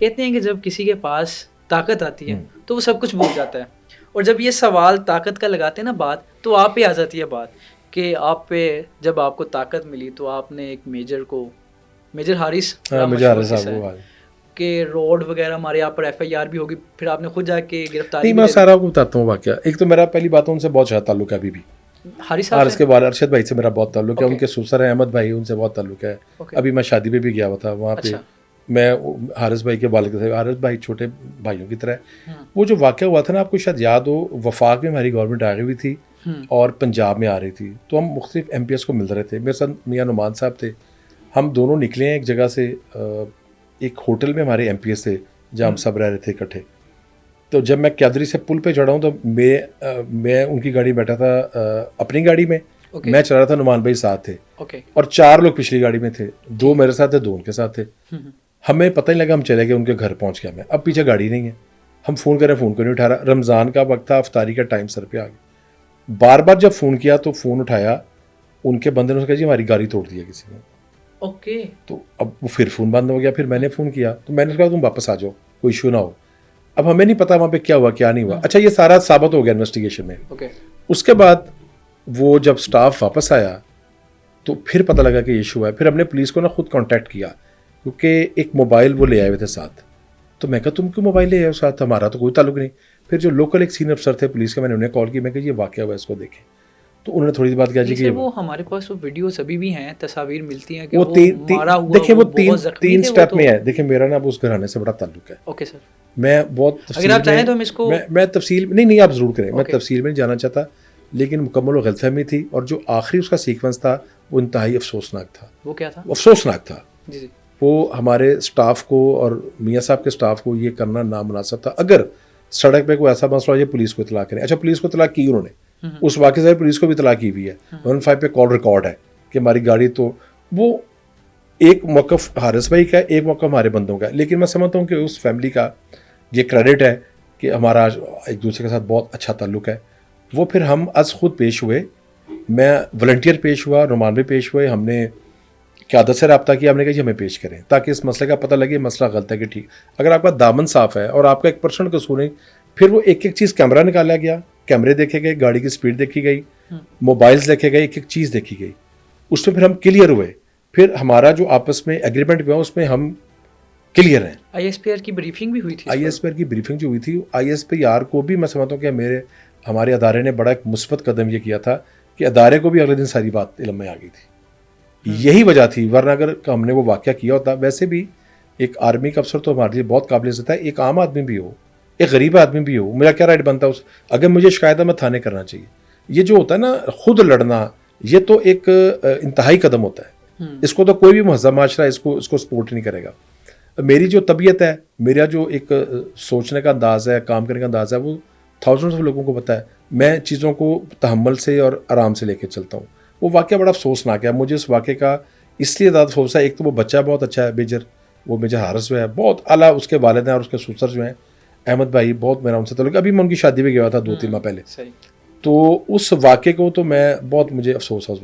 کہتے ہیں کہ جب کسی کے پاس طاقت آتی ہے تو وہ سب کچھ بھول جاتا ہے، اور جب یہ سوال طاقت کا لگاتے ہیں نا بات، تو آپ پہ آ جاتی ہے بات کہ آپ پہ جب آپ کو طاقت ملی تو آپ نے ایک میجر حارث بڑا مشہور قصہ ہے کہ روڈ وغیرہ ہمارے یہاں پر ایف آئی آر بھی ہوگی، پھر آپ نے خود جا کے گرفتاری نہیں بھی میں لے سارا کو بتاتا ہوں واقعہ. ایک تو میرا پہلی بات ان سے بہت زیادہ تعلق ہے ابھی بھی. حارث صاحب حارث سے. کے والد ارشد بھائی سے میرا بہت تعلق ہے. ان Okay. کے سسر ہیں احمد بھائی، ان سے بہت تعلق ہے. Okay. ابھی میں شادی پہ بھی گیا ہوا تھا وہاں پہ. اچھا. میں حارث بھائی کے والد سے، حارث بھائی چھوٹے بھائیوں کی طرح ہے. وہ جو واقعہ ہوا تھا نا، آپ کو شاید یاد ہو، وفاق میں ہماری گورنمنٹ آ گئی ہوئی تھی اور پنجاب میں آ رہی تھی، تو ہم مختلف ایم پی ایس کو مل رہے تھے. میرے ساتھ میاں نعمان صاحب تھے. ہم دونوں نکلے ہیں ایک جگہ سے، ایک ہوٹل میں ہمارے ایم پی ایس تھے جہاں ہم سب رہ رہے تھے اکٹھے. تو جب میں قیادری سے پل پہ چڑھا ہوں تو میں ان کی گاڑی بیٹھا تھا اپنی گاڑی میں. میں چلا رہا تھا، نعمان بھائی ساتھ تھے اور 4 لوگ پچھلی گاڑی میں تھے. 2 میرے ساتھ تھے، 2 ان کے ساتھ تھے. ہمیں پتہ نہیں لگا، ہم چلے گئے ان کے گھر پہنچ گیا میں. اب پیچھے گاڑی نہیں ہے، ہم فون کریں، فون کو نہیں اٹھا رہا. رمضان کا وقت تھا، افطاری کا ٹائم سر پہ آ گیا. بار بار جب فون کیا تو فون اٹھایا ان کے بندے نے کہا جی ہماری گاڑی توڑ دی ہے کسی نے. اوکے. تو اب وہ پھر فون بند ہو گیا. پھر میں نے فون کیا تو میں نے کہا تم واپس آ جاؤ، کوئی ایشو نہ ہو. اب ہمیں نہیں پتا وہاں پہ کیا ہوا کیا نہیں ہوا. اچھا یہ سارا ثابت ہو گیا انویسٹیگیشن میں. اس کے بعد وہ جب سٹاف واپس آیا تو پھر پتہ لگا کہ یہ ایشو ہے. پھر ہم نے پولیس کو نا خود کانٹیکٹ کیا، کیونکہ ایک موبائل وہ لے آئے ہوئے تھے ساتھ. تو میں کہا تم کیوں موبائل لے آئے ہو ساتھ، ہمارا تو کوئی تعلق نہیں. پھر جو لوکل ایک سینئر افسر تھے پولیس کے، میں نے انہیں کال کی، میں کہا یہ واقعہ ہوا، اس کو دیکھیں. تو انہوں نے تھوڑی سی بات کیا جی کہ وہ ہمارے پاس وہ ویڈیوز ابھی بھی ہیں، تصاویر ملتی ہیں کہ وہ مارا ہوا، دیکھیں وہ تین تھے سٹیپ میں ہے. دیکھیں میرا نا اس گھرانے سے بڑا تعلق ہے. Okay sir. میں بہت اگر آپ چاہیں تو ہم اس کو میں تفصیل نہیں آپ ضرور کریں. میں تفصیل میں نہیں جانا چاہتا، لیکن مکمل و غلط فہمی تھی. اور جو آخری اس کا سیکوینس تھا وہ انتہائی افسوسناک تھا. وہ کیا تھا؟ افسوسناک تھا. جی. وہ ہمارے سٹاف کو اور میاں صاحب کے سٹاف کو یہ کرنا نامناسب تھا. اگر سڑک پہ کوئی ایسا مسئلہ ہو یہ پولیس کو اطلاع کریں. اچھا پولیس کو اطلاع کی انہوں نے، اس واقعے سے پولیس کو بھی اطلاع کی ہوئی ہے. 115 پہ کال ریکارڈ ہے کہ ہماری گاڑی. تو وہ ایک موقف حارث بھائی کا ہے، ایک موقف ہمارے بندوں کا ہے. لیکن میں سمجھتا ہوں کہ اس فیملی کا یہ کریڈٹ ہے کہ ہمارا ایک دوسرے کے ساتھ بہت اچھا تعلق ہے. وہ پھر ہم از خود پیش ہوئے، میں والنٹیئر پیش ہوا، نعمان بھی پیش ہوئے. ہم نے قیادت سے رابطہ کیا، ہم نے کہا جی ہمیں پیش کریں تاکہ اس مسئلے کا پتہ لگے مسئلہ غلط ہے کہ ٹھیک. اگر آپ کا دامن صاف ہے اور آپ کا 1% قصور نہیں. پھر وہ ایک ایک چیز کیمرہ نکالا گیا، کیمرے دیکھے گئے، گاڑی کی سپیڈ دیکھی گئی، موبائلز دیکھے گئے، ایک ایک چیز دیکھی گئی. اس میں پھر ہم کلیئر ہوئے. پھر ہمارا جو آپس میں ایگریمنٹ ہوا اس میں ہم کلیئر ہیں. آئی ایس پی آر کی بریفنگ بھی ہوئی تھی. آئی ایس پی آر کی بریفنگ جو ہوئی تھی، آئی ایس پی آر کو بھی میں سمجھتا ہوں کہ ہمارے ادارے نے بڑا ایک مثبت قدم یہ کیا تھا کہ ادارے کو بھی اگلے دن ساری بات علم میں آ گئی تھی. یہی وجہ تھی، ورنہ اگر ہم نے وہ واقعہ کیا ہوتا. ویسے بھی ایک آرمی کا افسر تو ہمارے لیے بہت قابل عزت ہے. ایک عام آدمی بھی ہو، ایک غریب آدمی بھی ہو، میرا کیا رائٹ بنتا ہے اگر مجھے شکایت ہے میں تھانے کرنا چاہیے. یہ جو ہوتا ہے نا خود لڑنا، یہ تو ایک انتہائی قدم ہوتا ہے. اس کو تو کوئی بھی مہذب معاشرہ اس کو سپورٹ نہیں کرے گا. میری جو طبیعت ہے، میرا جو ایک سوچنے کا انداز ہے، کام کرنے کا انداز ہے، وہ تھاؤزنڈز آف لوگوں کو پتہ ہے. میں چیزوں کو تحمل سے اور آرام سے لے کے چلتا ہوں. وہ واقعہ بڑا افسوسناک ہے. مجھے اس واقعے کا اس لیے زیادہ افسوس ہے، ایک تو وہ بچہ بہت اچھا ہے میجر حارث جو ہے بہت اعلیٰ، اس کے والد ہیں اور اس کے سسر جو ہیں احمد بھائی، بہت میرا ان سے تعلق. ابھی میں ان کی شادی پہ گیا تھا 2-3 ماہ پہلے. تو اس واقعے کو تو میں بہت مجھے افسوس ہے.